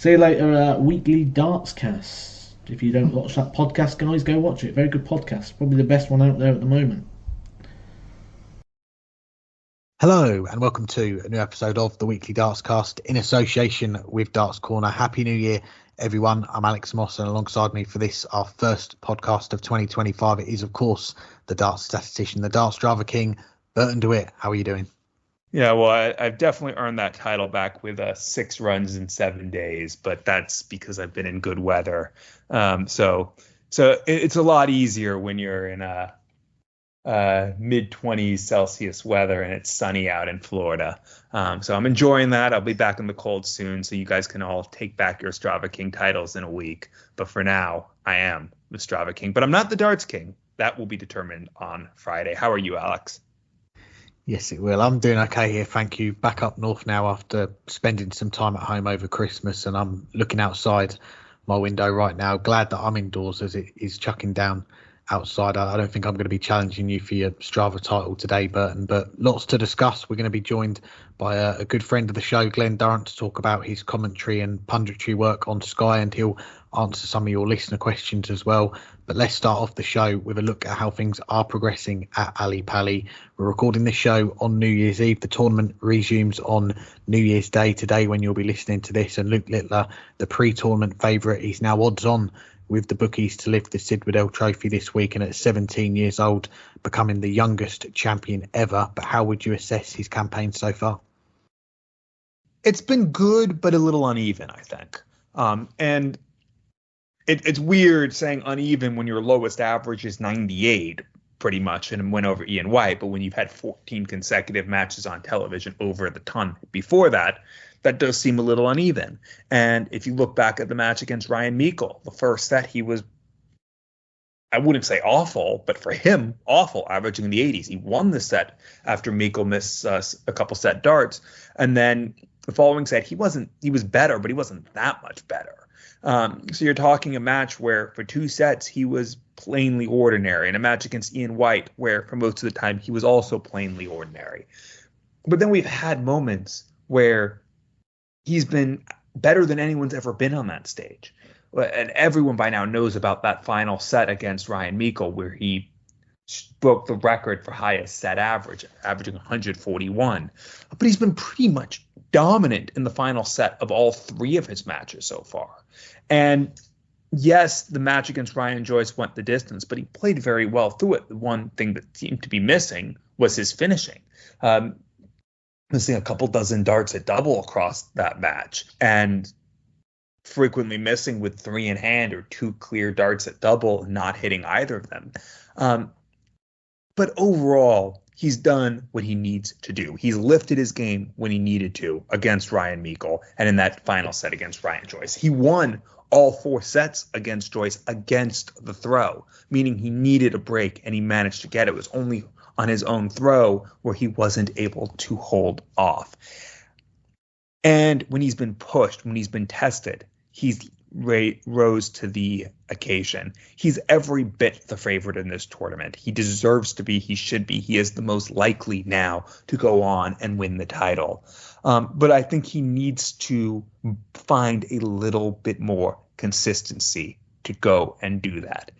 See you later, weekly Dartscast. If you don't watch that podcast, guys, go watch it. Very good podcast. Probably the best one out there at the moment. Hello and welcome to a new episode of the Weekly Dartscast in association with Darts Corner. Happy New Year, everyone. I'm Alex Moss, and alongside me for this, our first podcast of 2025, it is, of course, the Darts statistician, the Darts driver king, Burton DeWitt. How are you doing? Yeah, well, I've definitely earned that title back with 6 runs in 7 days, but that's because I've been in good weather. So it's a lot easier when you're in mid-20s Celsius weather and it's sunny out in Florida. So I'm enjoying that. I'll be back in the cold soon, so you guys can all take back your Strava King titles in a week. But for now, I am the Strava King. But I'm not the Darts King. That will be determined on Friday. How are you, Alex? Yes, it will. I'm doing okay here, thank you. Back up north now after spending some time at home over Christmas, and I'm looking outside my window right now. Glad that I'm indoors as it is chucking down outside. I don't think I'm going to be challenging you for your Strava title today, Burton, but lots to discuss. We're going to be joined by a good friend of the show, Glen Durrant, to talk about his commentary and punditry work on Sky, and he'll answer some of your listener questions as well. But let's start off the show with a look at how things are progressing at Ali Pali. We're recording this show on New Year's Eve. The tournament resumes on New Year's Day today when you'll be listening to this, and Luke Littler, the pre-tournament favourite, he's now odds on with the bookies to lift the Sid Waddell Trophy this week, and at 17 years old, becoming the youngest champion ever. But how would you assess his campaign so far? It's been good, but a little uneven, I think. And it's weird saying uneven when your lowest average is 98, pretty much, and win over Ian White. But when you've had 14 consecutive matches on television over the ton before that, that does seem a little uneven. And if you look back at the match against Ryan Meikle, the first set, he was, I wouldn't say awful, but for him, awful, averaging in the 80s. He won the set after Meikle missed a couple set darts. And then the following set, he was better, but he wasn't that much better. So you're talking a match where for 2 sets, he was plainly ordinary, and a match against Ian White where for most of the time he was also plainly ordinary. But then we've had moments where he's been better than anyone's ever been on that stage. And everyone by now knows about that final set against Ryan Meikle where he broke the record for highest set average, averaging 141. But he's been pretty much dominant in the final set of all 3 of his matches so far. And yes, the match against Ryan Joyce went the distance, but he played very well through it. The one thing that seemed to be missing was his finishing. Missing a couple dozen darts at double across that match, and frequently missing with 3 in hand or 2 clear darts at double, not hitting either of them. But overall, he's done what he needs to do. He's lifted his game when he needed to against Ryan Meikle and in that final set against Ryan Joyce. He won all 4 sets against Joyce against the throw, meaning he needed a break and he managed to get it. It was only on his own throw where he wasn't able to hold off. And when he's been pushed, when he's been tested, he's rose to the occasion. He's every bit the favorite in this tournament. He deserves to be. He should be. He is the most likely now to go on and win the title. But I think he needs to find a little bit more consistency to go and do that.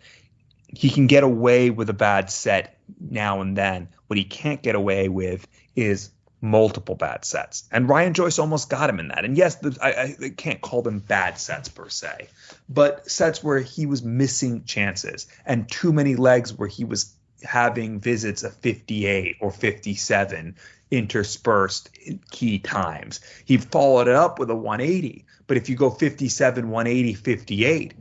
He can get away with a bad set now and then. What he can't get away with is multiple bad sets. And Ryan Joyce almost got him in that. And yes, I can't call them bad sets per se, but sets where he was missing chances and too many legs where he was having visits of 58 or 57 interspersed in key times. He followed it up with a 180. But if you go 57, 180, 58,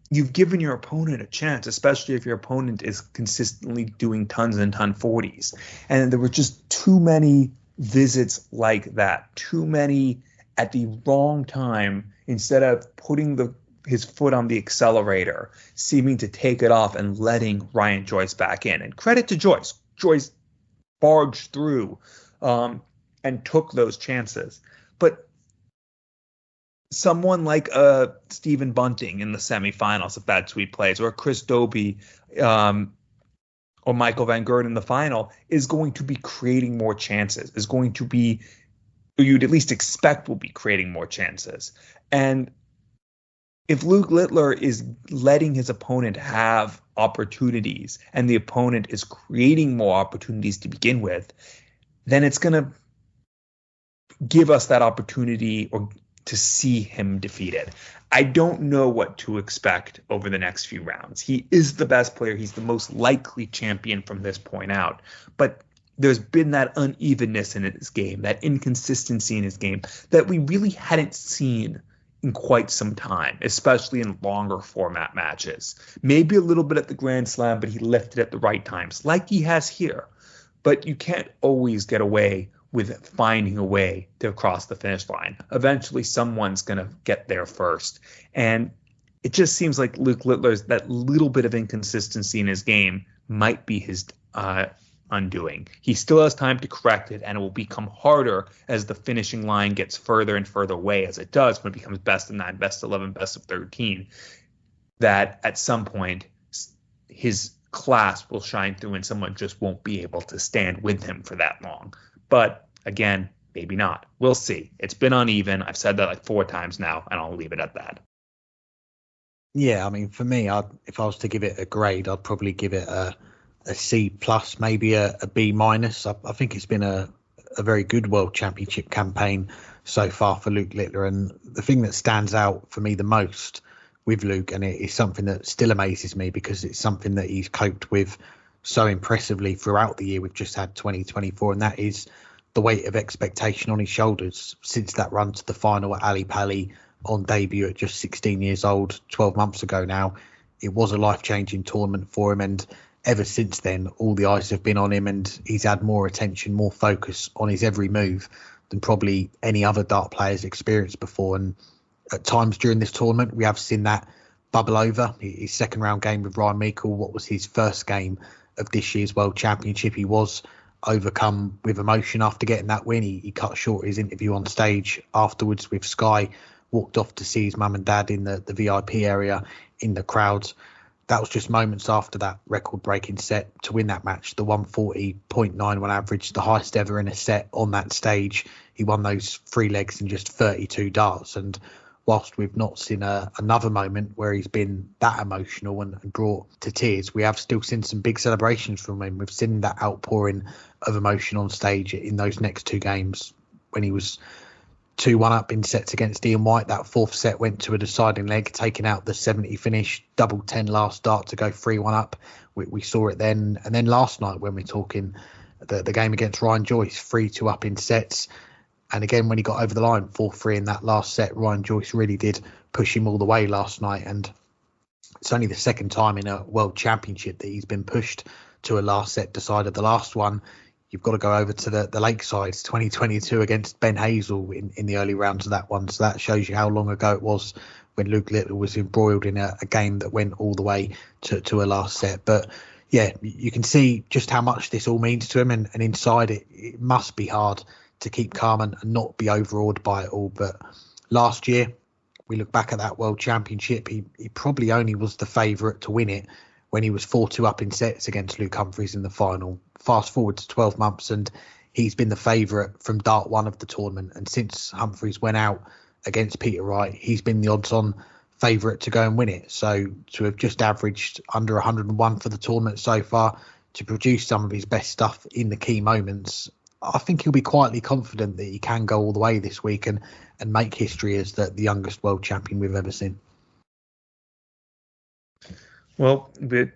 you've given your opponent a chance, especially if your opponent is consistently doing tons and ton 40s. And there were just too many visits like that, too many at the wrong time. Instead of putting his foot on the accelerator, seeming to take it off and letting Ryan Joyce back in. And credit to Joyce. Joyce barged through and took those chances. But someone like Stephen Bunting in the semifinals, if that tweet plays, or Chris Dobie or Michael Van Gogh in the final, is going to be creating more chances, is going to be who you'd at least expect will be creating more chances. And if Luke Littler is letting his opponent have opportunities and the opponent is creating more opportunities to begin with, then it's going to give us that opportunity or to see him defeated. I don't know what to expect over the next few rounds. He is the best player. He's the most likely champion from this point out. But there's been that unevenness in his game, that inconsistency in his game that we really hadn't seen in quite some time, especially in longer format matches. Maybe a little bit at the Grand Slam, but he lifted at the right times, like he has here. But you can't always get away with finding a way to cross the finish line. Eventually, someone's going to get there first. And it just seems like Luke Littler's that little bit of inconsistency in his game might be his undoing. He still has time to correct it, and it will become harder as the finishing line gets further and further away, as it does when it becomes best of 9, best of 11, best of 13, that at some point his class will shine through and someone just won't be able to stand with him for that long. But again, maybe not. We'll see. It's been uneven. I've said that like 4 times now, and I'll leave it at that. Yeah, I mean, for me, if I was to give it a grade, I'd probably give it a C plus, maybe a B minus. I think it's been a very good World Championship campaign so far for Luke Littler. And the thing that stands out for me the most with Luke, and it is something that still amazes me because it's something that he's coped with so impressively throughout the year. We've just had 2024, and that is the weight of expectation on his shoulders since that run to the final at Ali Pali on debut at just 16 years old, 12 months ago now. It was a life-changing tournament for him, and ever since then, all the eyes have been on him, and he's had more attention, more focus on his every move than probably any other dart player's experienced before. And at times during this tournament, we have seen that bubble over. His second round game with Ryan Meikle, what was his first game of this year's World Championship, he was overcome with emotion after getting that win. He cut short his interview on stage afterwards with Sky, walked off to see his mum and dad in the VIP area in the crowds. That was just moments after that record-breaking set to win that match, the 140.91 average, the highest ever in a set on that stage. He won those 3 legs in just 32 darts. And whilst we've not seen another moment where he's been that emotional and brought to tears, we have still seen some big celebrations from him. We've seen that outpouring of emotion on stage in those next 2 games when he was 2-1 up in sets against Ian White. That 4th set went to a deciding leg, taking out the 70 finish, double 10 last dart to go 3-1 up. We saw it then. And then last night when we're talking the game against Ryan Joyce, 3-2 up in sets. And again, when he got over the line, 4-3 in that last set, Ryan Joyce really did push him all the way last night. And it's only the second time in a World Championship that he's been pushed to a last set decider. The last one, you've got to go over to the Lakeside, 2022 against Ben Hazel in the early rounds of that one. So that shows you how long ago it was when Luke Littler was embroiled in a game that went all the way to a last set. But yeah, you can see just how much this all means to him. And inside it must be hard to keep calm and not be overawed by it all. But last year, we look back at that World Championship, he probably only was the favourite to win it when he was 4-2 up in sets against Luke Humphries in the final. Fast forward to 12 months and he's been the favourite from dart 1 of the tournament. And since Humphries went out against Peter Wright, he's been the odds-on favourite to go and win it. So to have just averaged under 101 for the tournament so far, to produce some of his best stuff in the key moments, I think he'll be quietly confident that he can go all the way this week and make history as the youngest world champion we've ever seen. Well,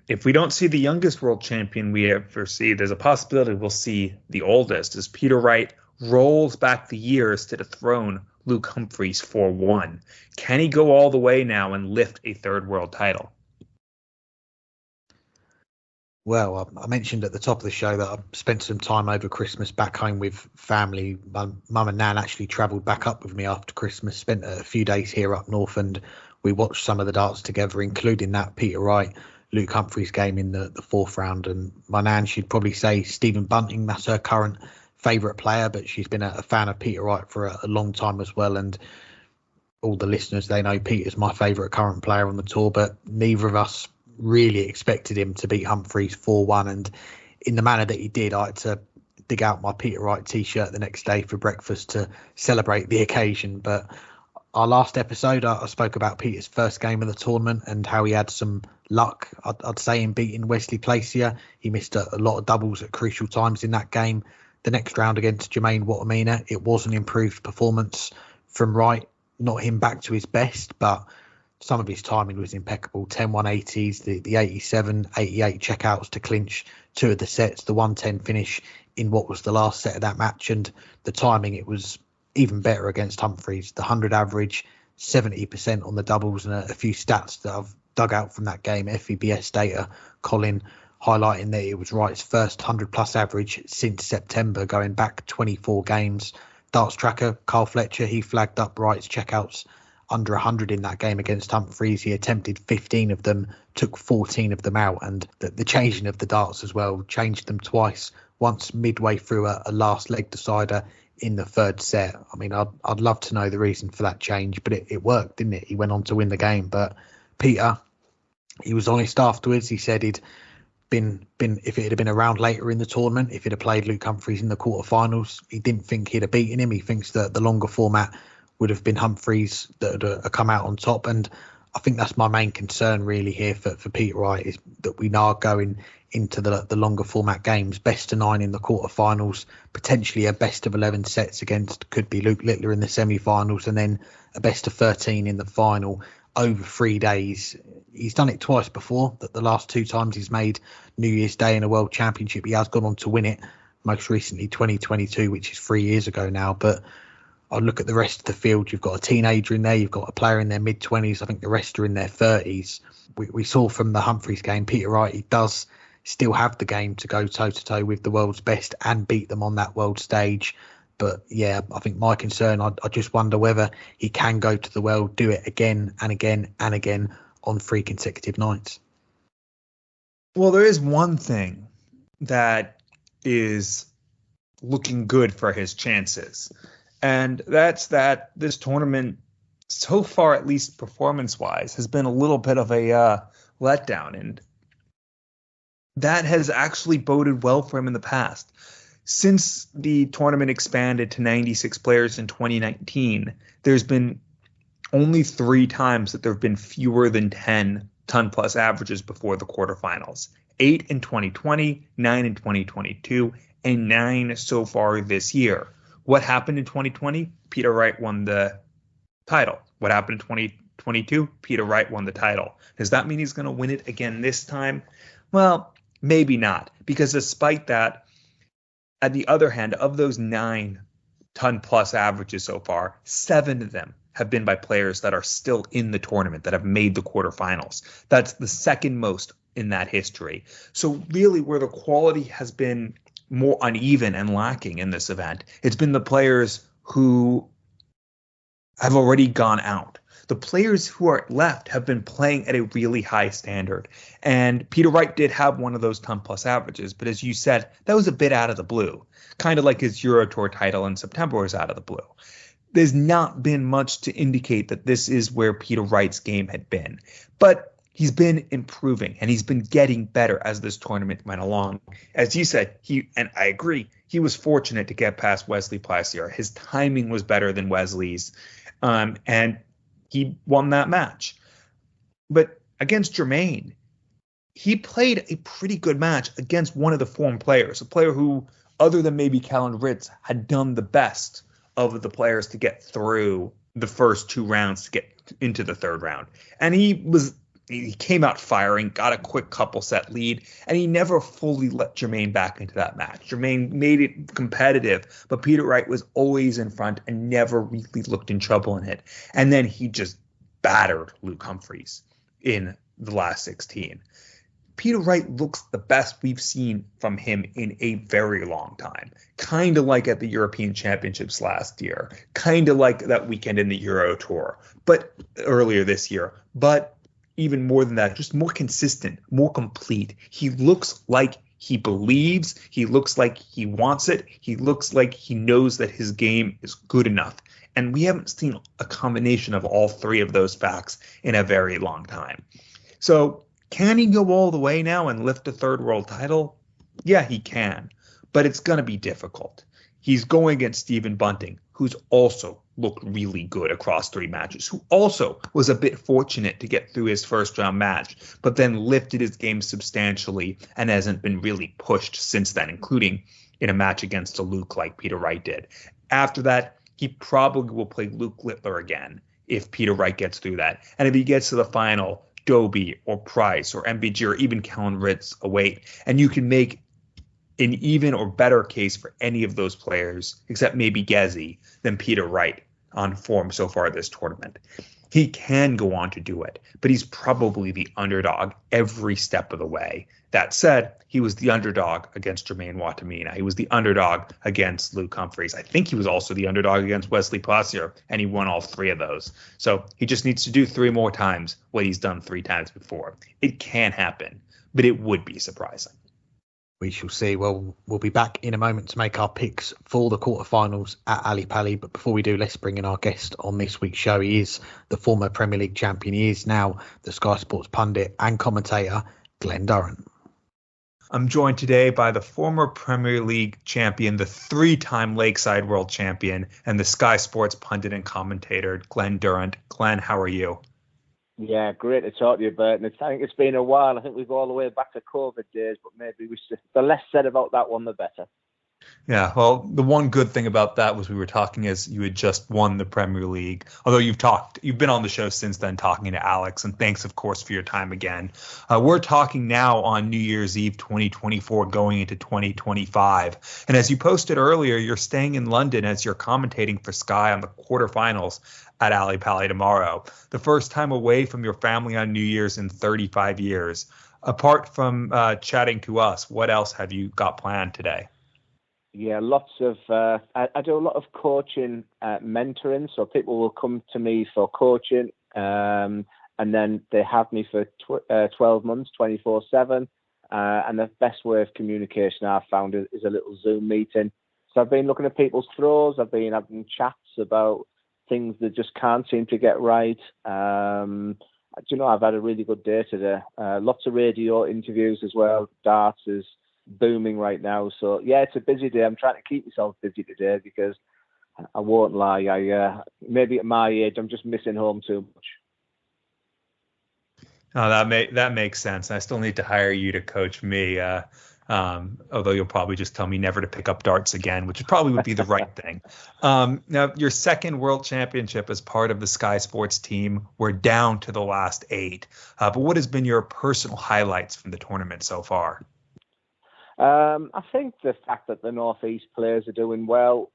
if we don't see the youngest world champion we ever see, there's a possibility we'll see the oldest as Peter Wright rolls back the years to dethrone Luke Humphries 4-1. Can he go all the way now and lift a 3rd world title? Well, I mentioned at the top of the show that I spent some time over Christmas back home with family. My mum and nan actually travelled back up with me after Christmas, spent a few days here up north, and we watched some of the darts together, including that Peter Wright, Luke Humphries game in the 4th round. And my nan, she'd probably say Stephen Bunting, that's her current favourite player, but she's been a fan of Peter Wright for a long time as well. And all the listeners, they know Peter's my favourite current player on the tour, but neither of us really expected him to beat Humphries 4-1. And in the manner that he did, I had to dig out my Peter Wright t-shirt the next day for breakfast to celebrate the occasion. But our last episode, I spoke about Peter's first game of the tournament and how he had some luck, I'd say, in beating Wesley Placier. He missed a lot of doubles at crucial times in that game. The next round against Jermaine Watamina, it was an improved performance from Wright. Not him back to his best, but some of his timing was impeccable. 10-180s, the 87, 88 checkouts to clinch two of the sets, the 110 finish in what was the last set of that match. And the timing, it was even better against Humphries. The 100 average, 70% on the doubles, and a few stats that I've dug out from that game, FEBS data, Colin, highlighting that it was Wright's first 100-plus average since September, going back 24 games. Darts tracker, Carl Fletcher, he flagged up Wright's checkouts under 100 in that game against Humphries. He attempted 15 of them, took 14 of them out, and the changing of the darts as well, changed them twice, once midway through a last leg decider in the third set. I mean, I'd love to know the reason for that change, but it worked, didn't it? He went on to win the game. But Peter, he was honest afterwards. He said he'd been if it had been a round later in the tournament, if he'd have played Luke Humphries in the quarterfinals, he didn't think he'd have beaten him. He thinks that the longer format would have been Humphries that would come out on top. And I think that's my main concern really here for Peter Wright, is that we now are going into the longer format games, best of 9 in the quarterfinals, potentially a best of 11 sets against, could be Luke Littler in the semi-finals, and then a best of 13 in the final over 3 days. He's done it twice before, that the last 2 times he's made New Year's Day in a World Championship, he has gone on to win it, most recently 2022, which is 3 years ago now. But I look at the rest of the field. You've got a teenager in there. You've got a player in their mid-20s. I think the rest are in their 30s. We saw from the Humphries game, Peter Wright, he does still have the game to go toe-to-toe with the world's best and beat them on that world stage. But, yeah, I think my concern, I just wonder whether he can go to the world, do it again and again and again on 3 consecutive nights. Well, there is one thing that is looking good for his chances. And that's that this tournament, so far, at least performance-wise, has been a little bit of a letdown. And that has actually boded well for him in the past. Since the tournament expanded to 96 players in 2019, there's been only 3 times that there have been fewer than 10 ton-plus averages before the quarterfinals. 8 in 2020, 9 in 2022, and 9 so far this year. What happened in 2020? Peter Wright won the title. What happened in 2022? Peter Wright won the title. Does that mean he's going to win it again this time? Well, maybe not, because despite that, on the other hand, of those 9 ton-plus averages so far, 7 of them have been by players that are still in the tournament, that have made the quarterfinals. That's the second most in that history. So really, where the quality has been more uneven and lacking in this event, it's been the players who have already gone out. The players who are left have been playing at a really high standard. And Peter Wright did have one of those ton-plus averages, but as you said, that was a bit out of the blue. Kind of like his Euro Tour title in September was out of the blue. There's not been much to indicate that this is where Peter Wright's game had been. But he's been improving, and he's been getting better as this tournament went along. As you said, and I agree, he was fortunate to get past Wesley Placier. His timing was better than Wesley's, and he won that match. But against Jermaine, he played a pretty good match against one of the form players, a player who, other than maybe Callan Ritz, had done the best of the players to get through the first 2 rounds to get into the third round. And he came out firing, got a quick couple set lead, and he never fully let Jermaine back into that match. Jermaine made it competitive, but Peter Wright was always in front and never really looked in trouble in it. And then he just battered Luke Humphries in the last 16. Peter Wright looks the best we've seen from him in a very long time. Kind of like at the European Championships last year. Kind of like that weekend in the Euro Tour, but earlier this year. But even more than that, just more consistent, more complete. He looks like he believes. He looks like he wants it. He looks like he knows that his game is good enough. And we haven't seen a combination of all 3 of those facts in a very long time. So can he go all the way now and lift a third world title? Yeah, he can. but it's going to be difficult. He's going against Stephen Bunting, who's also looked really good across 3 matches, who also was a bit fortunate to get through his first round match, but then lifted his game substantially and hasn't been really pushed since then, including in a match against a Luke like Peter Wright did. After that, he probably will play Luke Littler again if Peter Wright gets through that. And if he gets to the final, Doby or Price or MBG or even Kellen Ritz await. And you can make an even or better case for any of those players, except maybe Gezi, than Peter Wright on form so far this tournament. He can go on to do it, but he's probably the underdog every step of the way. That said, he was the underdog against Jermaine Watamina. He was the underdog against Luke Humphries. I think he was also the underdog against Wesley Possier, and he won all 3 of those. So he just needs to do 3 more times what he's done 3 times before. It can happen, but it would be surprising. We shall see. Well, we'll be back in a moment to make our picks for the quarterfinals at Ali Pali. But before we do, let's bring in our guest on this week's show. He is the former Premier League champion. He is now the Sky Sports pundit and commentator, Glen Durrant. I'm joined today by the former Premier League champion, the 3-time Lakeside World champion, and the Sky Sports pundit and commentator, Glen Durrant. Glen, how are you? Yeah, great to talk to you, Burton. I think it's been a while. I think we go all the way back to COVID days, but maybe the less said about that one, the better. Yeah, well, the one good thing about that was we were talking as you had just won the Premier League. Although you've been on the show since then talking to Alex, and thanks, of course, for your time again. We're talking now on New Year's Eve 2024 going into 2025. And as you posted earlier, you're staying in London as you're commentating for Sky on the quarterfinals at Ali Pali tomorrow. The first time away from your family on New Year's in 35 years. Apart from chatting to us, what else have you got planned today? Yeah, lots of. I do a lot of coaching, mentoring. So people will come to me for coaching, and then they have me for 12 months, 24/7. And the best way of communication I've found is a little Zoom meeting. So I've been looking at people's throws. I've been having chats about things that just can't seem to get right. I've had a really good day today. Lots of radio interviews as well. Darts is booming right now. So, yeah, it's a busy day. I'm trying to keep myself busy today because I won't lie. Maybe at my age, I'm just missing home too much. Oh, that makes sense. I still need to hire you to coach me, although you'll probably just tell me never to pick up darts again, which probably would be the right thing. Now, your second World Championship as part of the Sky Sports team. We're down to the last 8. But what has been your personal highlights from the tournament so far? I think the fact that the Northeast players are doing well.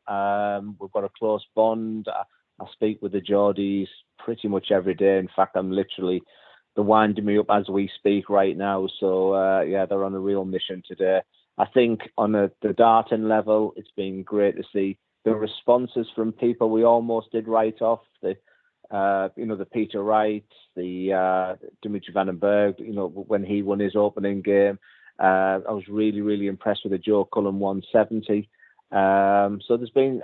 We've got a close bond. I speak with the Geordies pretty much every day. In fact, they're winding me up as we speak right now. So, they're on a real mission today. I think on the darting level, it's been great to see the responses from people we almost did write off. The Peter Wright, the Dimitri Vandenberg, when he won his opening game. I was really, really impressed with the Joe Cullen 170. So there's been,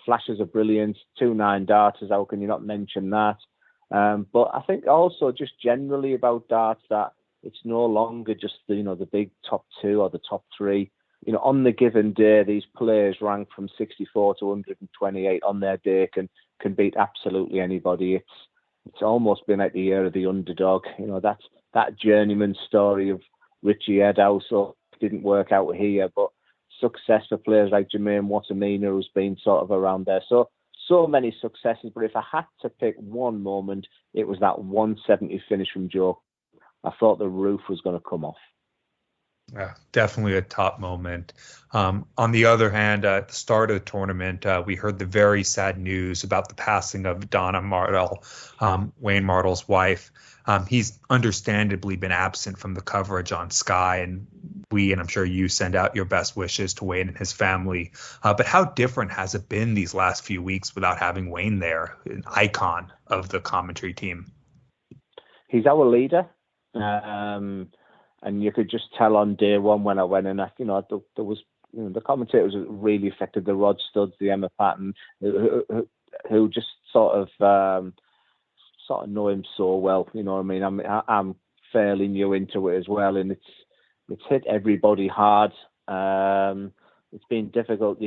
flashes of brilliance, 2-9 darters. How can you not mention that? But I think also just generally about darts that it's no longer just the big top 2 or the top 3. On the given day, these players rank from 64 to 128 on their day can beat absolutely anybody. It's almost been like the year of the underdog. That's that journeyman story of Richie Edhouse didn't work out here, but success for players like Jermaine Watamina, who's been sort of around there. So many successes, but if I had to pick one moment, it was that 170 finish from Joe. I thought the roof was going to come off. Yeah, definitely a top moment. On the other hand, at the start of the tournament, we heard the very sad news about the passing of Donna Martel, Wayne Martel's wife. He's understandably been absent from the coverage on Sky, and I'm sure you send out your best wishes to Wayne and his family. But how different has it been these last few weeks without having Wayne there, an icon of the commentary team? He's our leader. And you could just tell on day one when I went in, there was, the commentators really affected, the Rod Studds, the Emma Patton, who just sort of know him so well. You know what I mean? I'm fairly new into it as well, and it's hit everybody hard. it's been difficult.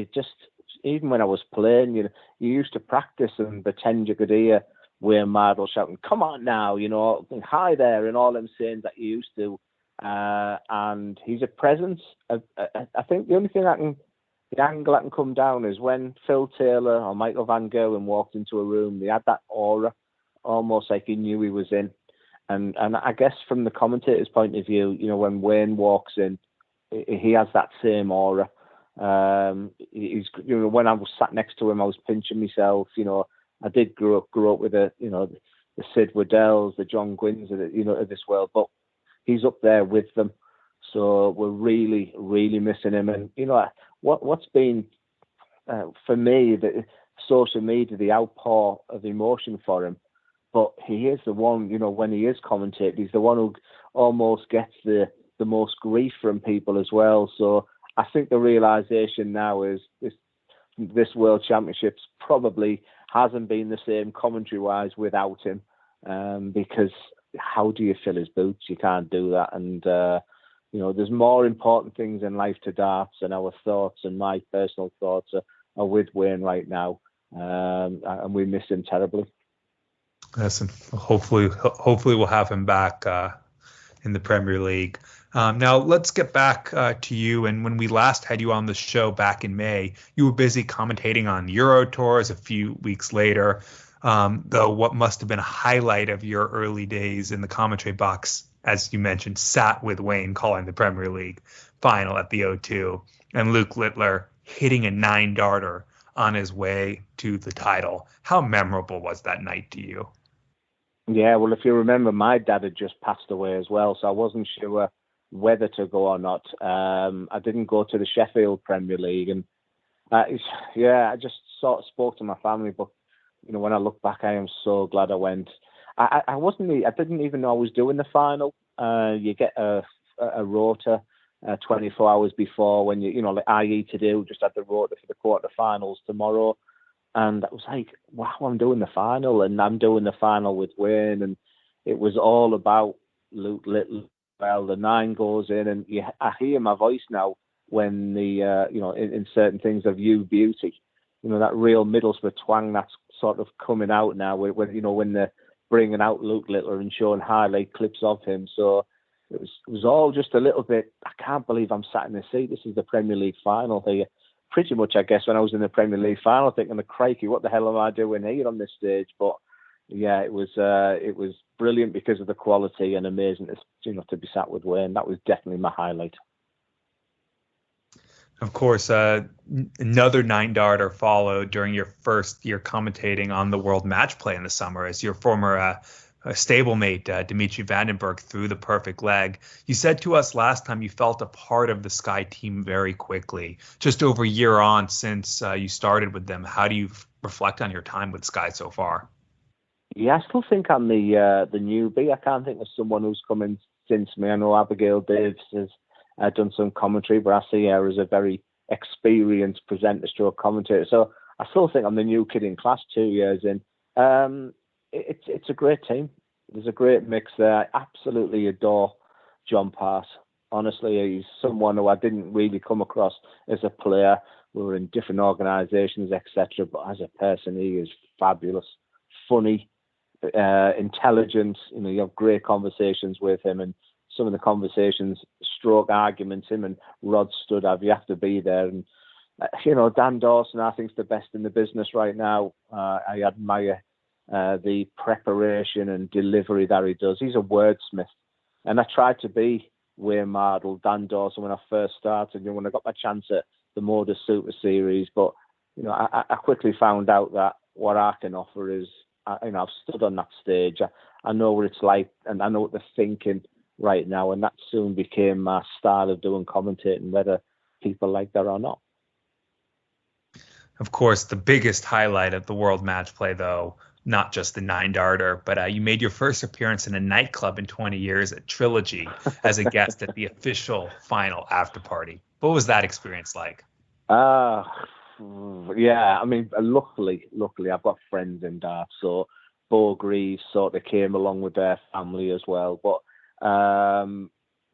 Even when I was playing, you used to practice and pretend you could hear Wayne Mardle shouting, "Come on now," "Hi there," and all them sayings that you used to. And he's a presence. I think the only thing the angle I can come down is when Phil Taylor or Michael Van Gerwen walked into a room, they had that aura, almost like he knew he was in. And I guess from the commentator's point of view, when Wayne walks in, he has that same aura. He's, when I was sat next to him, I was pinching myself. I did grow up with the Sid Waddells, the John Gwynns of this world, but he's up there with them. So we're really, really missing him. And what's been for me, the social media, the outpour of emotion for him. But he is the one, when he is commentating, he's the one who almost gets the most grief from people as well. So I think the realization now is this World Championships probably hasn't been the same commentary-wise without him, because how do you fill his boots? You can't do that. And, there's more important things in life to darts, and our thoughts and my personal thoughts are with Wayne right now, and we miss him terribly. Listen, hopefully we'll have him back in the Premier League. Now let's get back to you. And when we last had you on the show back in May, you were busy commentating on Euro Tours. A few weeks later, though, what must have been a highlight of your early days in the commentary box, as you mentioned, sat with Wayne calling the Premier League final at the O2, and Luke Littler hitting a 9-darter on his way to the title. How memorable was that night to you? Yeah, well, if you remember, my dad had just passed away as well, so I wasn't sure whether to go or not. I didn't go to the Sheffield Premier League, and I just sort of spoke to my family. But when I look back, I am so glad I went. I didn't even know I was doing the final. You get a rota 24 hours before, when like IE to do just had the rota for the quarterfinals tomorrow. And I was like, wow, I'm doing the final, and I'm doing the final with Wayne. And it was all about Luke Little. Well, the 9 goes in, and I hear my voice now when in certain things of You Beauty, that real Middlesbrough twang that's sort of coming out now when they're bringing out Luke Littler and showing highlight clips of him. So it was all just a little bit, I can't believe I'm sat in this seat. This is the Premier League final here. Pretty much, I guess, when I was in the Premier League final, thinking, the crikey, what the hell am I doing here on this stage? But yeah, it was brilliant because of the quality, and amazing to be sat with Wayne. That was definitely my highlight. Of course, another 9-darter followed during your first year commentating on the World Matchplay in the summer, as your former stablemate Dimitri Vandenberg threw the perfect leg. You said to us last time you felt a part of the Sky team very quickly. Just over a year on since you started with them, how do you reflect on your time with Sky so far? Yeah, I still think I'm the newbie. I can't think of someone who's come in since me. I know Abigail Davis has done some commentary, but I see her as a very experienced presenter stroke commentator. So I still think I'm the new kid in class 2 years in. It's a great team. There's a great mix there. I absolutely adore John Pass. Honestly, he's someone who I didn't really come across as a player. We were in different organisations, etc. But as a person, he is fabulous, funny, intelligent. You have great conversations with him, and some of the conversations, stroke arguments, him and Rod Studd have. You have to be there. And Dan Dawson, I think, is the best in the business right now. I admire the preparation and delivery that he does. He's a wordsmith, and I tried to be Wayne Mardle, Dan Dawson when I first started. When I got my chance at the Modus Super Series, but I quickly found out that what I can offer is, I've stood on that stage. I know what it's like, and I know what they're thinking right now, and that soon became my style of doing commentating, whether people like that or not. Of course, the biggest highlight of the World Matchplay, though, not just the 9-darter, but you made your first appearance in a nightclub in 20 years at Trilogy as a guest at the official final after party. What was that experience like? Yeah, I mean, luckily, I've got friends in darts, so Bo Greaves sort of came along with their family as well. But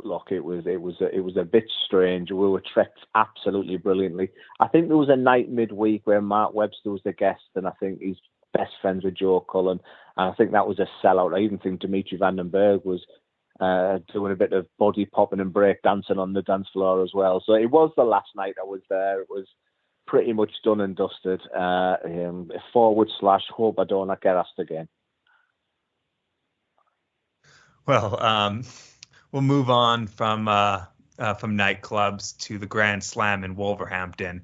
look, it was a bit strange. We were trekked absolutely brilliantly. I think there was a night midweek where Mark Webster was the guest, and I think he's best friends with Joe Cullen, and I think that was a sellout. I even think Dimitri Vandenberg was doing a bit of body popping and break dancing on the dance floor as well. So it was the last night I was there. It was pretty much done and dusted. / hope I don't get asked again. Well, we'll move on from nightclubs to the Grand Slam in Wolverhampton.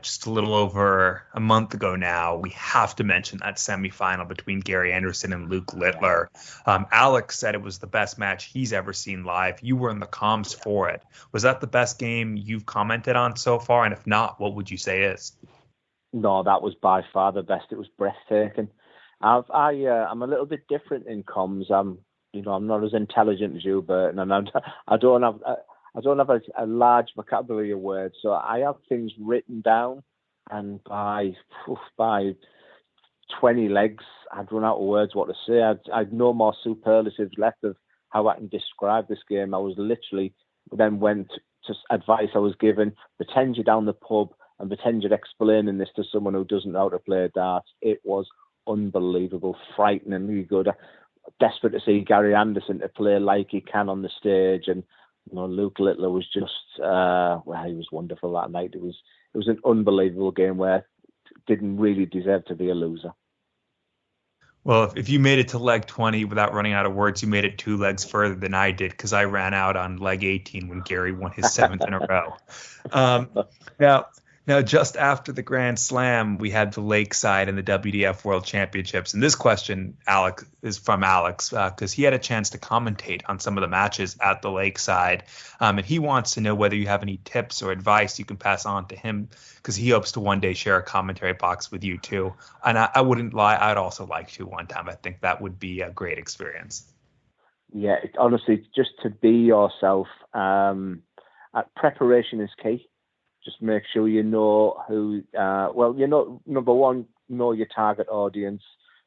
Just a little over a month ago now, we have to mention that semifinal between Gary Anderson and Luke Littler. Alex said it was the best match he's ever seen live. You were in the comms for it. Was that the best game you've commented on so far? And if not, what would you say is? No, that was by far the best. It was breathtaking. I'm a little bit different in comms. I'm not as intelligent as you, Burton, and I don't have a large vocabulary of words, so I have things written down, and by 20 legs, I'd run out of words what to say. I'd no more superlatives left of how I can describe this game. I was literally then went to advice I was given, pretend you're down the pub and pretend you're explaining this to someone who doesn't know how to play darts. It was unbelievable, frighteningly good. Desperate to see Gary Anderson to play like he can on the stage, and Luke Littler was just he was wonderful that night. It was an unbelievable game where didn't really deserve to be a loser. Well, if you made it to leg 20 without running out of words, you made it 2 legs further than I did, because I ran out on leg 18 when Gary won his 7th in a row. Now, just after the Grand Slam, we had the Lakeside and the WDF World Championships. And this question, Alex, is from Alex, because he had a chance to commentate on some of the matches at the Lakeside. And he wants to know whether you have any tips or advice you can pass on to him, because he hopes to one day share a commentary box with you, too. And I wouldn't lie, I'd also like to one time. I think that would be a great experience. Yeah, honestly, just to be yourself. Preparation is key. Just make sure you know who, number one, know your target audience.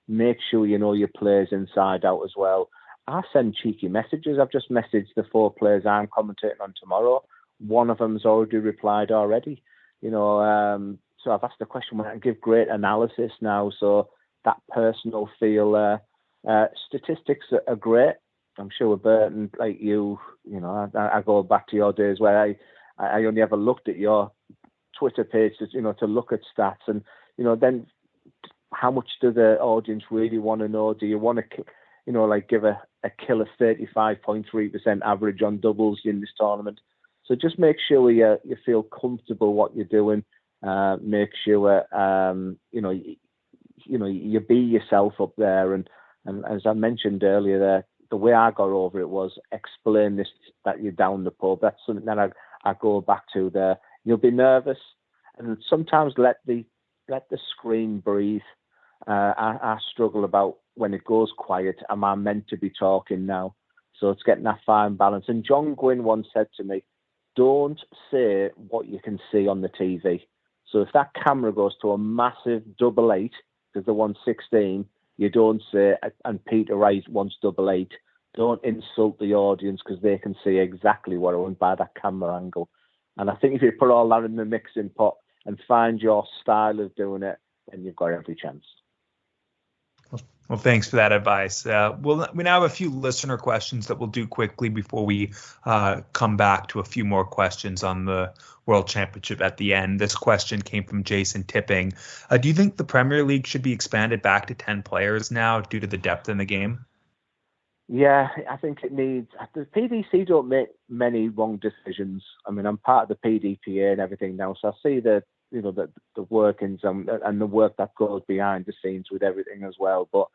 Make sure you know your players inside out as well. I send cheeky messages. I've just messaged the 4 players I'm commentating on tomorrow. One of them's already replied already. So I've asked the question where I can give great analysis now. So that personal feel, statistics are great. I'm sure Burton, like you, I go back to your days where I only ever looked at your Twitter page to look at stats, and then how much do the audience really want to know? Do you want to give a killer 35.3% average on doubles in this tournament? So just make sure you feel comfortable what you're doing. Make sure you be yourself up there, and as I mentioned earlier there, the way I got over it was explain this, that you're down the pub. That's something that I go back to there. You'll be nervous, and sometimes let the screen breathe. I struggle about when it goes quiet. Am I meant to be talking now? So it's getting that fine balance. And John Gwynn once said to me, don't say what you can see on the TV. So if that camera goes to a massive 888, because the 116, you don't say, and Peter Wright wants 888. Don't insult the audience because they can see exactly what I want by that camera angle. And I think if you put all that in the mixing pot and find your style of doing it, then you've got every chance. Well, thanks for that advice. We now have a few listener questions that we'll do quickly before we come back to a few more questions on the World Championship at the end. This question came from Jason Tipping. Do you think the Premier League should be expanded back to 10 players now due to the depth in the game? Yeah, I think it needs. The PDC don't make many wrong decisions. I mean, I'm part of the PDPA and everything now, so I see the workings and the work that goes behind the scenes with everything as well. But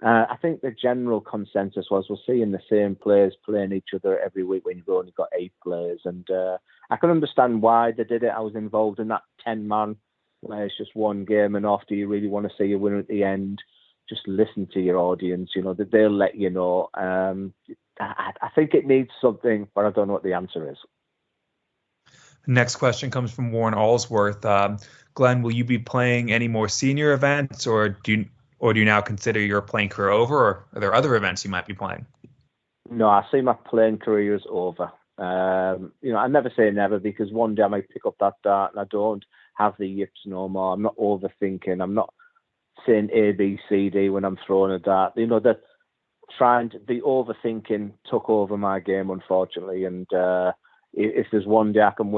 I think the general consensus was we're seeing the same players playing each other every week when you've only got 8 players, and I can understand why they did it. I was involved in that 10-man where it's just one game, and after you really want to see a winner at the end, just listen to your audience, that they'll let you know. I think it needs something, but I don't know what the answer is. Next question comes from Warren Allsworth. Glenn, will you be playing any more senior events, or do you now consider your playing career over, or are there other events you might be playing? No, I see my playing career is over. I never say never, because one day I might pick up that dart and I don't have the yips no more. I'm not overthinking. I'm not saying A, B, C, D when I'm throwing a dart. The overthinking took over my game, unfortunately. And if there's one day I can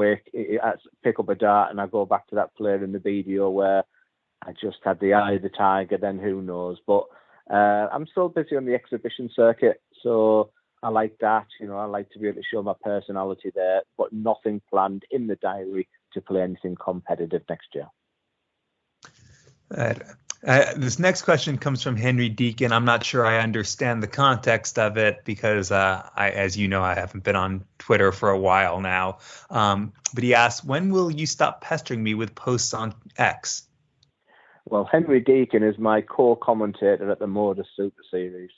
pick up a dart and I go back to that player in the video where I just had the eye of the tiger, then who knows? But I'm still busy on the exhibition circuit, so I like that. I like to be able to show my personality there, but nothing planned in the diary to play anything competitive next year. This next question comes from Henry Deacon. I'm not sure I understand the context of it because, as you know, I haven't been on Twitter for a while now. But he asks, when will you stop pestering me with posts on X? Well, Henry Deacon is my co-commentator at the Moda Super Series.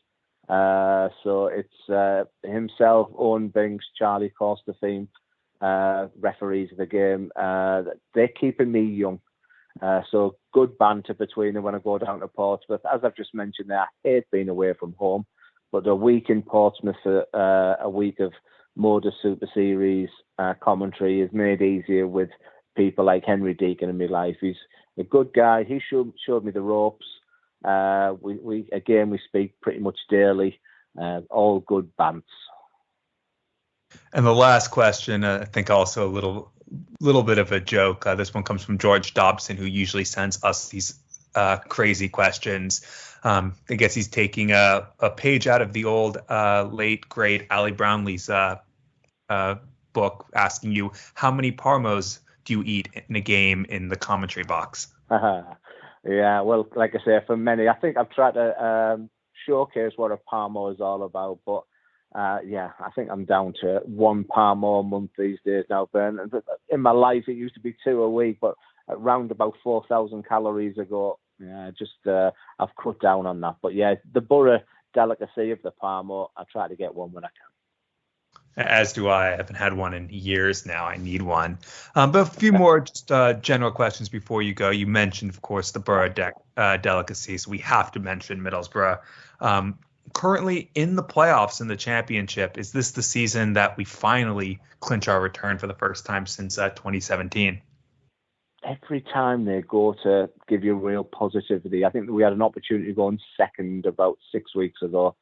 So it's himself, Owen Binks, Charlie Costertheme, referees of the game. They're keeping me young. So good banter between them when I go down to Portsmouth. As I've just mentioned there, I hate being away from home. But a week in Portsmouth, a week of Moda Super Series commentary is made easier with people like Henry Deacon in my life. He's a good guy. He showed me the ropes. We speak pretty much daily. All good bants. And the last question, I think also a little bit of a joke. This one comes from George Dobson, who usually sends us these crazy questions. I guess he's taking a page out of the old late great Ali Brownlee's book, asking you, how many parmos do you eat in a game in the commentary box? Yeah, well, like I say, for many, I think I've tried to showcase what a parmo is all about, but I think I'm down to one parmo a month these days now, Ben. In my life, it used to be 2 a week, but around about 4,000 calories ago, I've cut down on that. But yeah, the Borough delicacy of the parmo, I try to get one when I can. As do I. I haven't had one in years now. I need one. But a few more just general questions before you go. You mentioned, of course, the Borough delicacies. We have to mention Middlesbrough. Currently in the playoffs in the championship, is this the season that we finally clinch our return for the first time since 2017? Every time they go to give you real positivity, I think we had an opportunity to go on second about 6 weeks ago.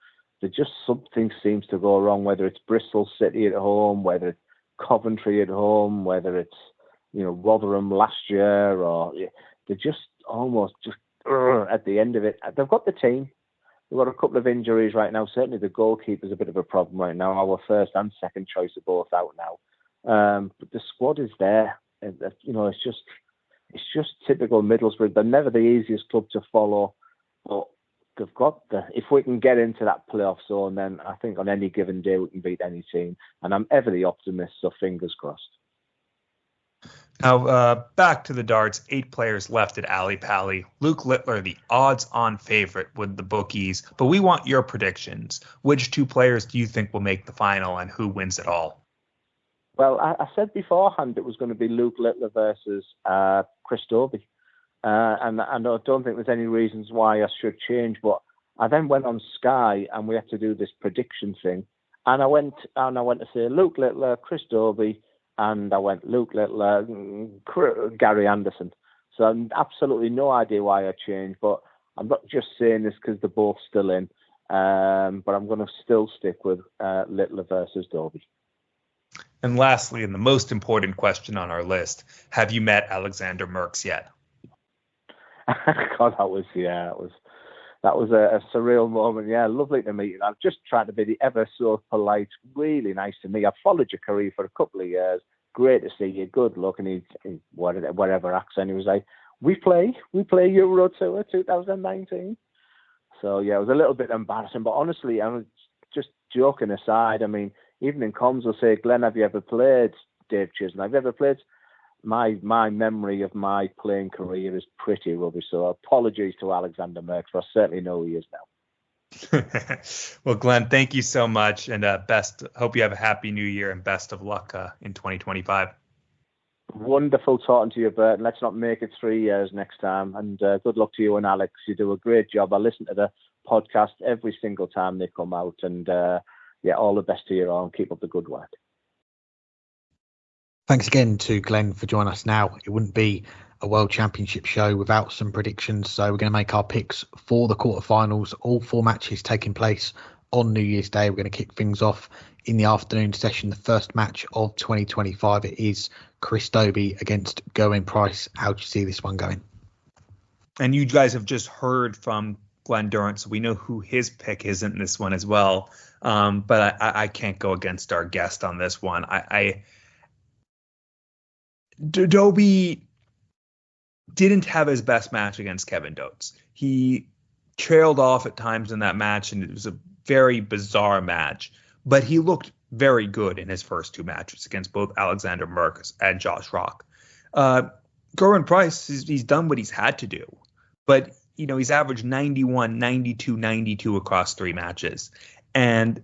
Just something seems to go wrong, whether it's Bristol City at home, whether it's Coventry at home, whether it's Rotherham last year, or they're just almost at the end of it. They've got the team. They've got a couple of injuries right now. Certainly the goalkeeper's a bit of a problem right now. Our first and second choice are both out now. But the squad is there. It's just typical Middlesbrough. They're never the easiest club to follow, but they've got if we can get into that playoff zone, then I think on any given day we can beat any team. And I'm ever the optimist, so fingers crossed. Now, back to the darts. 8 players left at Ali Pally. Luke Littler, the odds-on favorite with the bookies. But we want your predictions. Which 2 players do you think will make the final, and who wins it all? Well, I said beforehand it was going to be Luke Littler versus Chris Dobey. And I don't think there's any reasons why I should change. But I then went on Sky and we had to do this prediction thing. And I went to say Luke Littler, Chris Dobey, and I went Luke Littler, Gary Anderson. So I've absolutely no idea why I changed. But I'm not just saying this because they're both still in. But I'm going to still stick with Littler versus Dobey. And lastly, and the most important question on our list, have you met Alexander Merckx yet? God, that was a surreal moment. Yeah, lovely to meet you. I've just tried to be the ever so polite, really nice to me. I've followed your career for a couple of years. Great to see you. Good luck. And he whatever accent, he was like, we play Euro Tour 2019. So yeah, it was a little bit embarrassing, but honestly, I'm just joking aside. I mean, even in comms, will say, Glenn, have you ever played Dave Chisholm? Have you ever played? My memory of my playing career is pretty rubbish, so apologies to Alexander Merckx, but I certainly know who he is now. Well, Glenn, thank you so much, and hope you have a happy new year and best of luck in 2025. Wonderful talking to you, Bert, and let's not make it 3 years next time, and good luck to you and Alex. You do a great job. I listen to the podcast every single time they come out, and yeah, all the best to you all and keep up the good work. Thanks again to Glenn for joining us now. It wouldn't be a World Championship show without some predictions. So we're going to make our picks for the quarterfinals. All 4 matches taking place on New Year's Day. We're going to kick things off in the afternoon session. The first match of 2025. It is Chris Dobey against Gerwyn Price. How do you see this one going? And you guys have just heard from Glen Durrant, so we know who his pick is in this one as well. But I can't go against our guest on this one. Dobey didn't have his best match against Kevin Dotes. He trailed off at times in that match, and it was a very bizarre match. But he looked very good in his first 2 matches against both Alexander Merkus and Josh Rock. Gerwyn Price, he's done what he's had to do. But, he's averaged 91, 92, 92 across 3 matches. And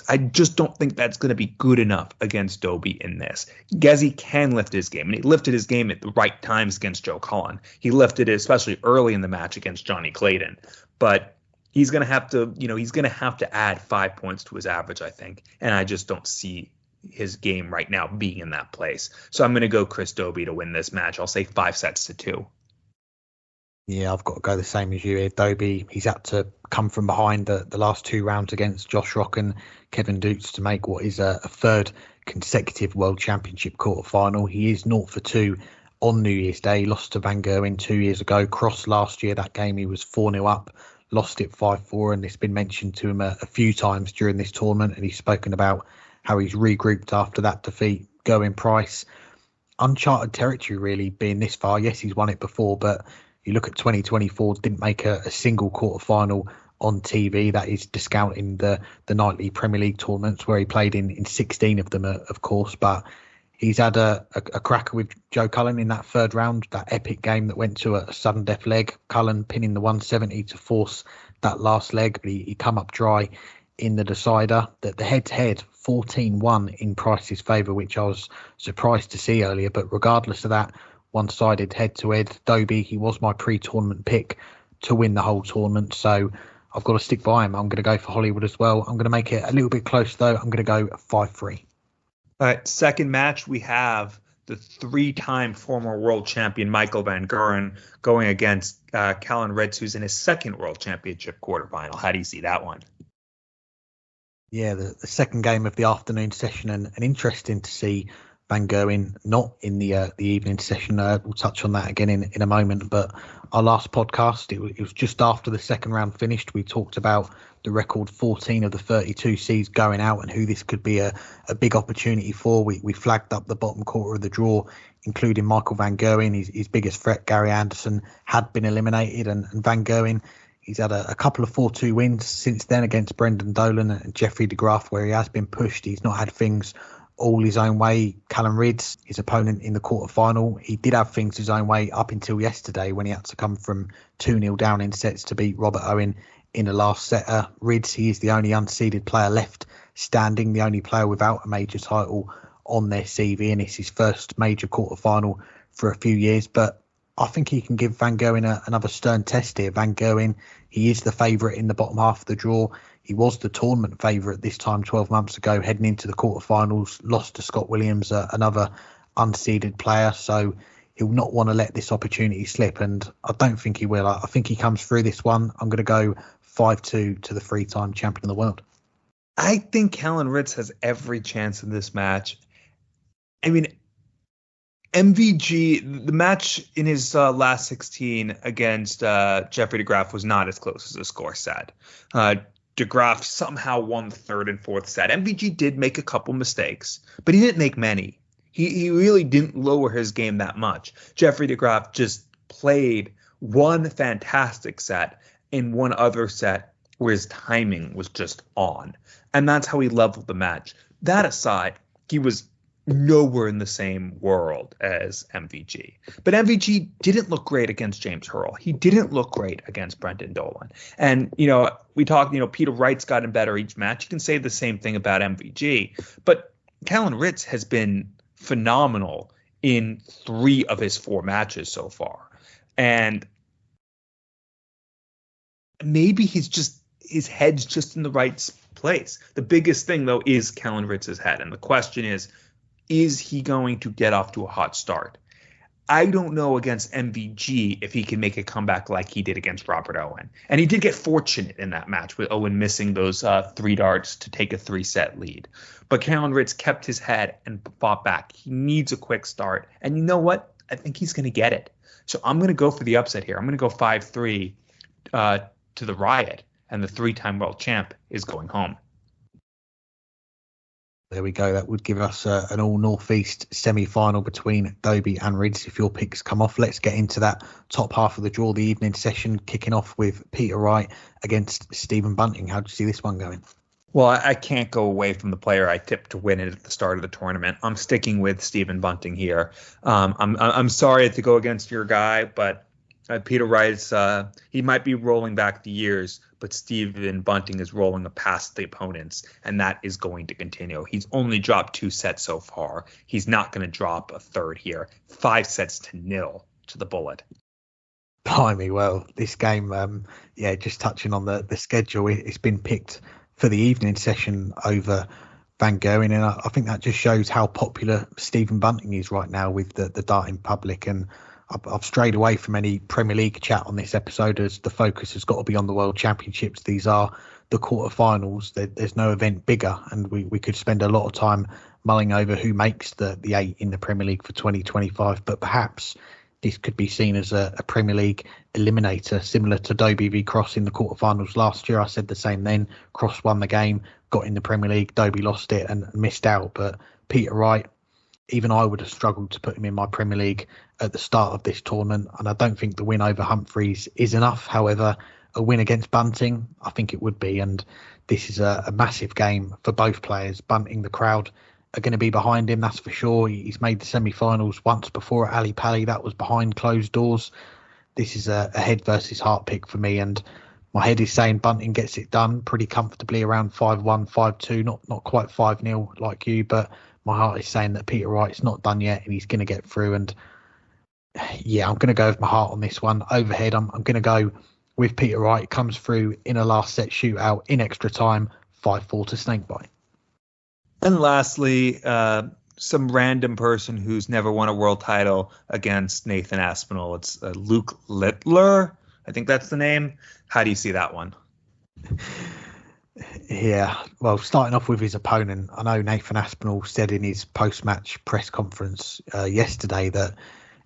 I just don't think that's going to be good enough against Dobey in this. Gezi can lift his game, and he lifted his game at the right times against Joe Cullen. He lifted it especially early in the match against Johnny Clayton. But he's going to have to, add 5 points to his average, I think. And I just don't see his game right now being in that place. So I'm going to go Chris Dobey to win this match. I'll say 5-2. Yeah, I've got to go the same as you here. Dobey, he's had to come from behind the last 2 rounds against Josh Rock and Kevin Dukes to make what is a 3rd consecutive World Championship quarterfinal. He is 0-2 on New Year's Day. Lost to Van Gerwen 2 years ago. Crossed last year. That game he was 4-0 up. Lost it 5-4, and it's been mentioned to him a few times during this tournament, and he's spoken about how he's regrouped after that defeat. Gerwyn Price, uncharted territory really being this far. Yes, he's won it before, but you look at 2024, didn't make a single quarterfinal on TV. That is discounting the nightly Premier League tournaments where he played in 16 of them, of course. But he's had a cracker with Joe Cullen in that 3rd round, that epic game that went to a sudden death leg. Cullen pinning the 170 to force that last leg, but he come up dry in the decider. The head-to-head 14-1 in Price's favour, which I was surprised to see earlier. But regardless of that, one-sided head-to-head, Dobey, he was my pre-tournament pick to win the whole tournament, so I've got to stick by him. I'm going to go for Hollywood as well. I'm going to make it a little bit close, though. I'm going to go 5-3. All right, second match, we have the 3-time former world champion Michael Van Gerwen going against Callan Ritz, who's in his 2nd World Championship quarterfinal. How do you see that one? Yeah, the second game of the afternoon session, and interesting to see Van Gerwen not in the evening session. We'll touch on that again in a moment. But our last podcast, it was just after the 2nd round finished. We talked about the record 14 of the 32 seeds going out and who this could be a big opportunity for. We flagged up the bottom quarter of the draw, including Michael Van Gerwen. His biggest threat, Gary Anderson, had been eliminated. And Van Gerwen, he's had a couple of 4-2 wins since then against Brendan Dolan and Jeffrey de Graaf, where he has been pushed. He's not had things all his own way. Callum Ritz, his opponent in the quarterfinal, he did have things his own way up until yesterday when he had to come from 2-0 down in sets to beat Robert Owen in the last setter. Ritz, he is the only unseeded player left standing, the only player without a major title on their CV, and it's his first major quarterfinal for a few years. But I think he can give Van Gerwen another stern test here. Van Gerwen, he is the favourite in the bottom half of the draw. He was the tournament favourite this time 12 months ago, heading into the quarterfinals, lost to Scott Williams, another unseeded player. So he'll not want to let this opportunity slip, and I don't think he will. I think he comes through this one. I'm going to go 5-2 to the 3-time champion of the world. I think Callan Ritz has every chance in this match. I mean, MVG, the match in his last 16 against Jeffrey de Graaf was not as close as the score said. De Graaf somehow won the 3rd and 4th set. MVG did make a couple mistakes, but he didn't make many. He really didn't lower his game that much. Jeffrey de Graaf just played one fantastic set in one other set where his timing was just on. And that's how he leveled the match. That aside, he was nowhere in the same world as MVG. But MVG didn't look great against James Hurl. He didn't look great against Brendan Dolan. And, we talked, Peter Wright's gotten better each match. You can say the same thing about MVG. But Callan Ritz has been phenomenal in 3 of his 4 matches so far. And maybe his head's just in the right place. The biggest thing, though, is Kellen Ritz's head. And the question is he going to get off to a hot start? I don't know against MVG if he can make a comeback like he did against Robert Owen. And he did get fortunate in that match with Owen missing those 3 darts to take a 3-set lead. But Kellen Ritz kept his head and fought back. He needs a quick start. And you know what? I think he's going to get it. So I'm going to go for the upset here. I'm going to go 5-3 to the Riot. And the 3-time world champ is going home. There we go. That would give us an all Northeast semi-final between Dobie and Rids. If your picks come off, let's get into that top half of the draw, the evening session, kicking off with Peter Wright against Stephen Bunting. How do you see this one going? Well, I can't go away from the player I tipped to win it at the start of the tournament. I'm sticking with Stephen Bunting here. I'm sorry to go against your guy, but Peter Wright's he might be rolling back the years, but Stephen Bunting is rolling past the opponents, and that is going to continue. He's only dropped 2 sets so far. He's not going to drop a third here. 5-0 to the Bullet. Blimey, well, this game, just touching on the schedule, it's been picked for the evening session over Van Gerwen, and I think that just shows how popular Stephen Bunting is right now with the darting public. And I've strayed away from any Premier League chat on this episode, as the focus has got to be on the World Championships. These are the quarterfinals. There's no event bigger, and we could spend a lot of time mulling over who makes the 8 in the Premier League for 2025. But perhaps this could be seen as a Premier League eliminator, similar to Dobie v Cross in the quarterfinals last year. I said the same then. Cross won the game, got in the Premier League. Dobie lost it and missed out. But Peter Wright, even I would have struggled to put him in my Premier League at the start of this tournament, and I don't think the win over Humphries is enough. However, a win against Bunting, I think it would be, and this is a massive game for both players. Bunting, the crowd are going to be behind him, that's for sure. He's made the semi-finals once before at Ali Pali. That was behind closed doors. This is a head versus heart pick for me, and my head is saying Bunting gets it done pretty comfortably around 5-1, 5-2, not quite 5-0 like you, but my heart is saying that Peter Wright's not done yet and he's going to get through. And yeah, I'm going to go with my heart on this one. Overhead, I'm going to go with Peter Wright. Comes through in a last set shootout in extra time, 5-4 to Snakebite. And lastly, some random person who's never won a world title against Nathan Aspinall. It's Luke Littler. I think that's the name. How do you see that one? Yeah, well, starting off with his opponent, I know Nathan Aspinall said in his post-match press conference yesterday that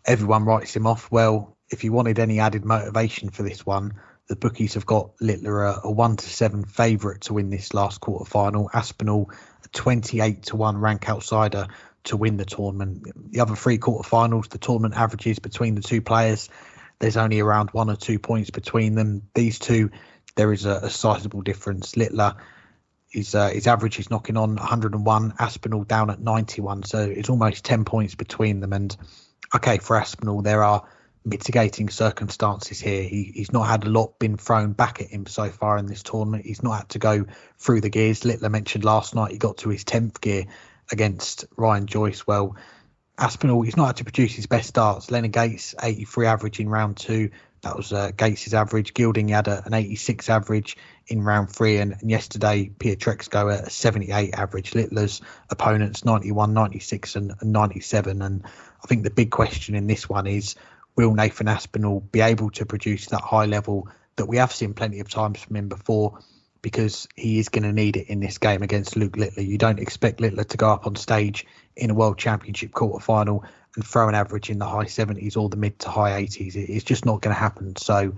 everyone writes him off. Well, if you wanted any added motivation for this one, the bookies have got Littler a 1-7 favourite to win this last quarter final. Aspinall a 28-1 rank outsider to win the tournament. The other 3 quarterfinals, the tournament averages between the two players, there's only around 1 or 2 points between them. These two, there is a sizable difference. Littler, his average is knocking on 101, Aspinall down at 91, so it's almost 10 points between them. And okay, for Aspinall, there are mitigating circumstances here. He's not had a lot been thrown back at him so far in this tournament. He's not had to go through the gears. Littler mentioned last night he got to his 10th gear against Ryan Joyce. Well, Aspinall, he's not had to produce his best darts. Leonard Gates, 83 average in round 2. That was Gates' average. Gilding had an 86 average in round 3. And yesterday, Pietreczko at a 78 average. Littler's opponents, 91, 96 and 97. And I think the big question in this one is, will Nathan Aspinall be able to produce that high level that we have seen plenty of times from him before? Because he is going to need it in this game against Luke Littler. You don't expect Littler to go up on stage in a World Championship quarterfinal and throw an average in the high 70s or the mid to high 80s. It's just not going to happen. So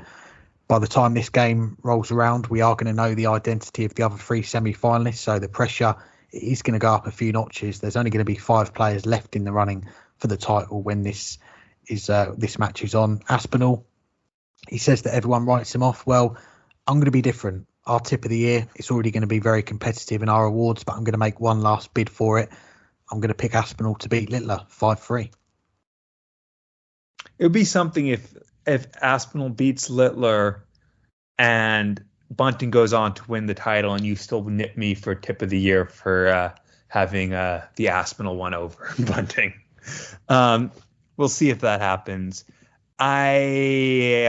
by the time this game rolls around, we are going to know the identity of the other 3 semi-finalists. So the pressure is going to go up a few notches. There's only going to be 5 players left in the running for the title when this match is on. Aspinall, he says that everyone writes him off. Well, I'm going to be different. Our tip of the year, it's already going to be very competitive in our awards, but I'm going to make one last bid for it. I'm going to pick Aspinall to beat Littler, 5-3. It would be something if Aspinall beats Littler and Bunting goes on to win the title and you still nip me for tip of the year for having the Aspinall one over Bunting. We'll see if that happens. I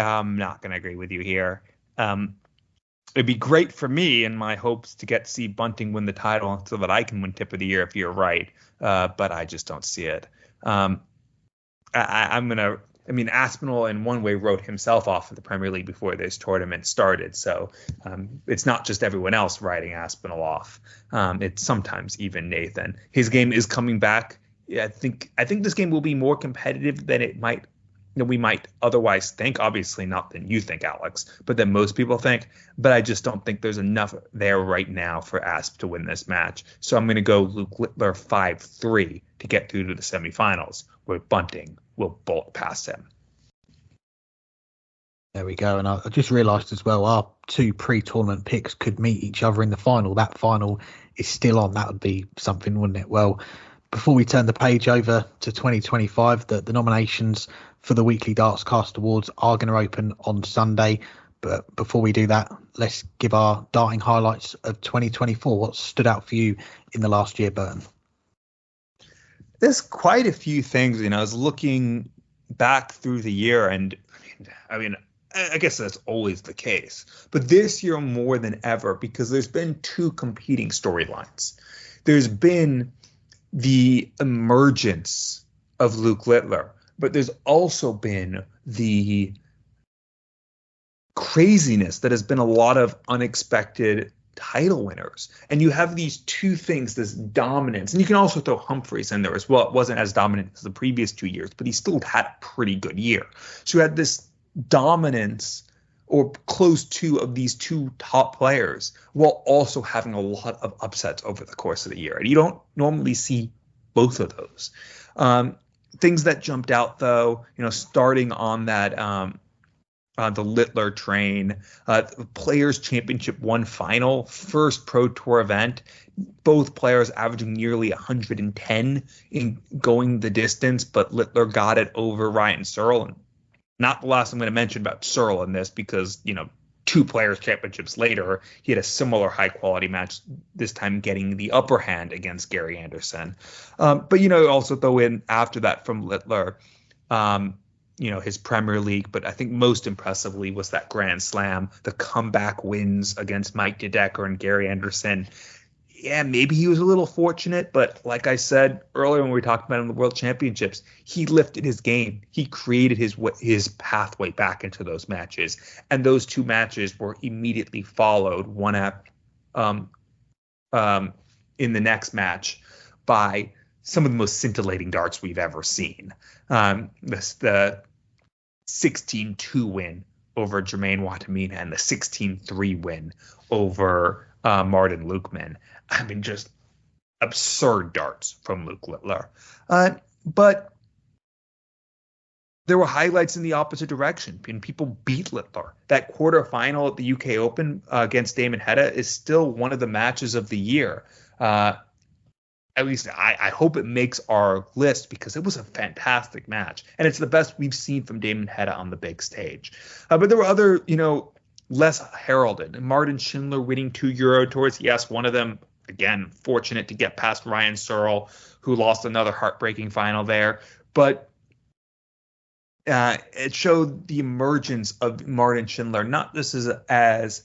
am not going to agree with you here. it'd be great for me and my hopes to get to see Bunting win the title so that I can win Tip of the Year if you're right. But I just don't see it. Aspinall in one way wrote himself off of the Premier League before this tournament started. So it's not just everyone else writing Aspinall off. It's sometimes even Nathan. His game is coming back. Yeah, I think this game will be more competitive than we might otherwise think. Obviously not than you think, Alex, but than most people think. But I just don't think there's enough there right now for Asp to win this match. So I'm going to go Luke Littler 5-3 to get through to the semifinals, where Bunting will bolt past him. There we go. And I just realised as well, our two pre-tournament picks could meet each other in the final. That final is still on. That would be something, wouldn't it? Well, before we turn the page over to 2025, the nominations for the weekly Dartscast Awards are going to open on Sunday. But before we do that, let's give our darting highlights of 2024. What stood out for you in the last year, Burton? There's quite a few things. I was looking back through the year, and I guess that's always the case. But this year more than ever, because there's been two competing storylines. There's been the emergence of Luke Littler, but there's also been the craziness that has been a lot of unexpected title winners. And you have these two things, this dominance, and you can also throw Humphries in there as well. It wasn't as dominant as the previous 2 years, but he still had a pretty good year. So you had this dominance or close to of these two top players while also having a lot of upsets over the course of the year. And you don't normally see both of those. Things that jumped out, though, starting on that the Littler train, the Players Championship 1 final, first Pro Tour event, both players averaging nearly 110 in going the distance, but Littler got it over Ryan Searle. And not the last I'm going to mention about Searle in this, because, two Players Championships later, he had a similar high quality match, this time getting the upper hand against Gary Anderson. But, also throw in after that from Littler, his Premier League, but I think most impressively was that Grand Slam, the comeback wins against Mike DeDecker and Gary Anderson. Yeah, maybe he was a little fortunate, but like I said earlier when we talked about him in the World Championships, he lifted his game. He created his pathway back into those matches, and those two matches were immediately followed, one in the next match by some of the most scintillating darts we've ever seen. The 16-2 win over Jermaine Watamina and the 16-3 win over Martin Lukeman. Just absurd darts from Luke Littler. But there were highlights in the opposite direction, and people beat Littler. That quarterfinal at the UK Open against Damon Hedda is still one of the matches of the year. At least I hope it makes our list, because it was a fantastic match. And it's the best we've seen from Damon Hedda on the big stage. But there were other, less heralded. Martin Schindler winning 2 Euro Tours. Yes, one of them, again, fortunate to get past Ryan Searle, who lost another heartbreaking final there. But it showed the emergence of Martin Schindler, not just as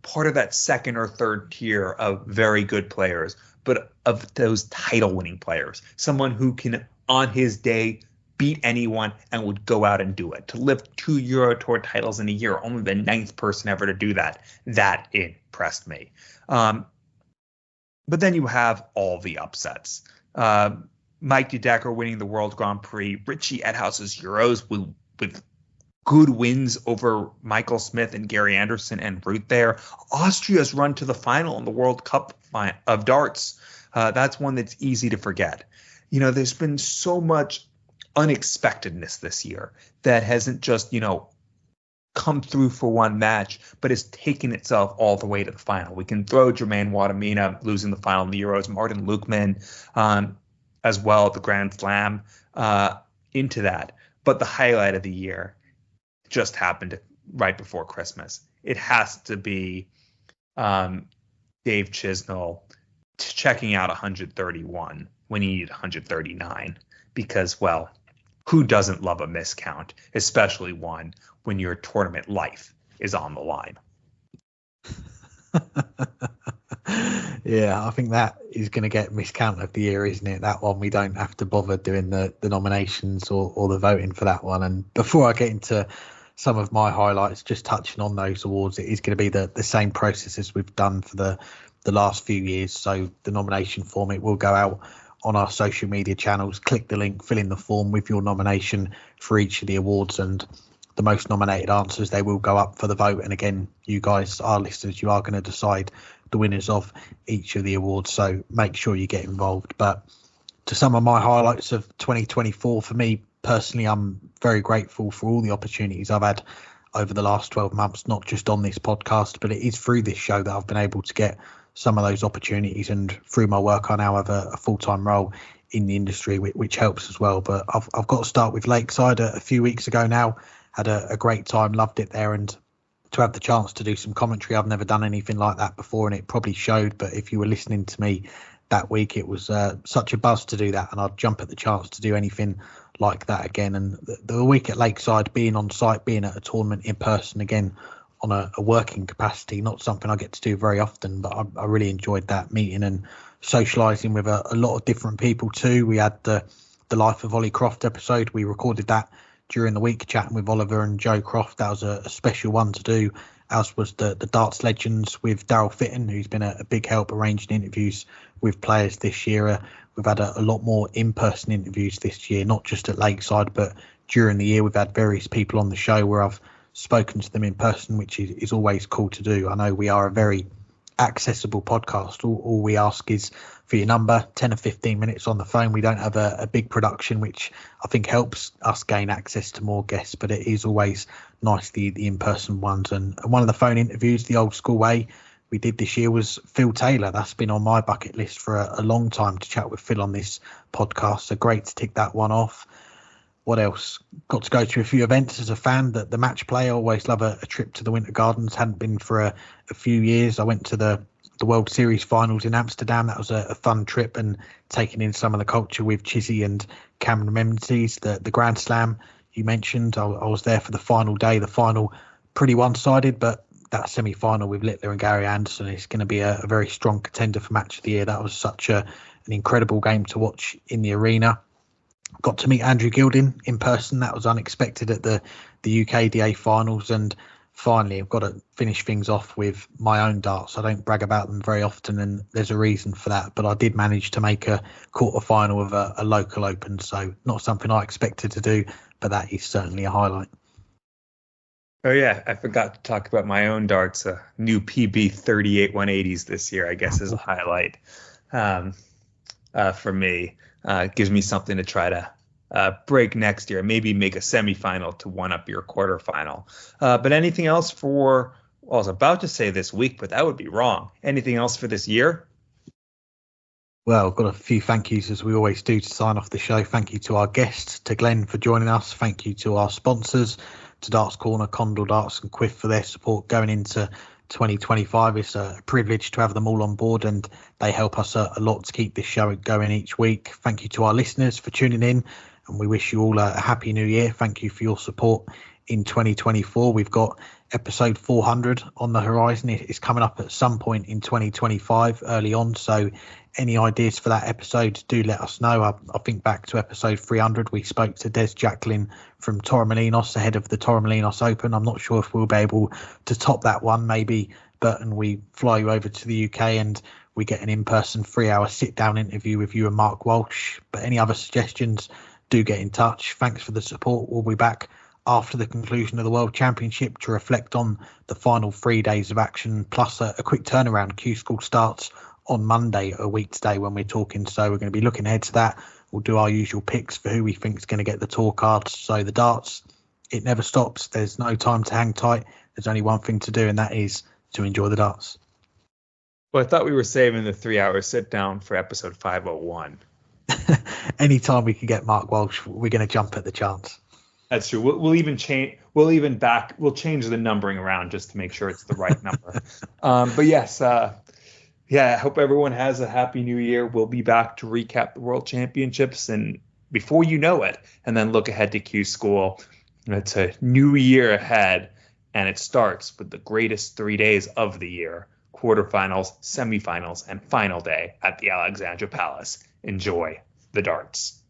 part of that second or third tier of very good players, but of those title-winning players. Someone who can, on his day, beat anyone and would go out and do it. To lift 2 Euro Tour titles in a year, only the 9th person ever to do that. That impressed me. But then you have all the upsets. Mike DeDecker winning the World Grand Prix, Richie Edhouse's Euros with good wins over Michael Smith and Gary Anderson en route there. Austria's run to the final in the World Cup of darts. That's one that's easy to forget. There's been so much unexpectedness this year that hasn't just, come through for one match, but has taken itself all the way to the final. We can throw Jermaine Watamina losing the final of the Euros, Martin Lukeman as well at the Grand Slam into that. But the highlight of the year just happened right before Christmas. It has to be Dave Chisnell checking out 131 when he needed 139, because, well, who doesn't love a miscount, especially one when your tournament life is on the line? Yeah, I think that is going to get miscount of the year, isn't it? That one, we don't have to bother doing the nominations or the voting for that one. And before I get into some of my highlights, just touching on those awards, it is going to be the same process as we've done for the last few years. So the nomination form, it will go out on our social media channels. Click the link, fill in the form with your nomination for each of the awards, and the most nominated answers, they will go up for the vote. And again, you guys, our listeners, you are going to decide the winners of each of the awards, so make sure you get involved. But to some of my highlights of 2024, for me personally, I'm very grateful for all the opportunities I've had over the last 12 months, not just on this podcast, but it is through this show that I've been able to get some of those opportunities, and through my work I now have a full-time role in the industry, which helps as well. But I've got to start with Lakeside a few weeks ago now. Had a great time, loved it there, and to have the chance to do some commentary, I've never done anything like that before, and it probably showed. But if you were listening to me that week, it was such a buzz to do that, and I'd jump at the chance to do anything like that again. And the week at Lakeside, being on site, being at a tournament in person again on a working capacity, not something I get to do very often, but I really enjoyed that, meeting and socialising with a lot of different people too. We had the Life of Ollie Croft episode. We recorded that during the week, chatting with Oliver and Joe Croft. That was a special one to do, as was the Darts Legends with Daryl Fitton, who's been a big help arranging interviews with players this year. We've had a lot more in-person interviews this year, not just at Lakeside, but during the year we've had various people on the show where I've spoken to them in person, which is always cool to do. I know we are a very accessible podcast. All we ask is for your number, 10 or 15 minutes on the phone. We don't have a big production, which I think helps us gain access to more guests, but it is always nice, the in-person ones. And one of the phone interviews, the old school way we did this year, was Phil Taylor. That's been on my bucket list for a long time, to chat with Phil on this podcast. So great to tick that one off. What else? Got to go to a few events as a fan. The Matchplay, I always love a trip to the Winter Gardens. Hadn't been for a few years. I went to the World Series finals in Amsterdam. That was a fun trip, and taking in some of the culture with Chizzy and Cameron Menzies. The Grand Slam you mentioned, I was there for the final day. The final, pretty one-sided, but that semi-final with Littler and Gary Anderson is going to be a very strong contender for Match of the Year. That was such an incredible game to watch in the arena. Got to meet Andrew Gilding in person. That was unexpected at the UKDA finals. And finally, I've got to finish things off with my own darts. I don't brag about them very often, and there's a reason for that. But I did manage to make a quarter-final of a local open. So not something I expected to do, but that is certainly a highlight. Oh, yeah. I forgot to talk about my own darts. New PB 38 180s this year, I guess, is a highlight for me. Gives me something to try to break next year, maybe make a semifinal to one up your quarterfinal. But anything else for, well, I was about to say this week, but that would be wrong. Anything else for this year? Well, got a few thank yous, as we always do, to sign off the show. Thank you to our guests, to Glenn for joining us. Thank you to our sponsors, to Darts Corner, Condor Darts and Quiff for their support going into 2025. It's a privilege to have them all on board, and they help us a lot to keep this show going each week. Thank you to our listeners for tuning in, and we wish you all a happy new year. Thank you for your support in 2024. We've got episode 400 on the horizon. It's coming up at some point in 2025 early on, so any ideas for that episode, do let us know. I think back to episode 300, we spoke to Des Jacqueline from Torremolinos ahead of the Torremolinos Open. I'm not sure if we'll be able to top that one. Maybe Burton, we fly you over to the UK and we get an in-person 3-hour sit-down interview with you and Mark Walsh. But any other suggestions, do get in touch. Thanks for the support. We'll be back after the conclusion of the World Championship to reflect on the final 3 days of action, plus a quick turnaround. Q School starts on Monday, a week today when we're talking, so we're going to be looking ahead to that. We'll do our usual picks for who we think is going to get the tour cards. So the darts, it never stops. There's no time to hang tight. There's only one thing to do, and that is to enjoy the darts. Well, I thought we were saving the 3-hour sit down for episode 501. Anytime we can get Mark Walsh, we're going to jump at the chance. That's true. We'll even change. We'll change the numbering around just to make sure it's the right number. But yes, I hope everyone has a happy new year. We'll be back to recap the World Championships, and before you know it, and then look ahead to Q School. It's a new year ahead, and it starts with the greatest 3 days of the year, quarterfinals, semifinals, and final day at the Alexandra Palace. Enjoy the darts.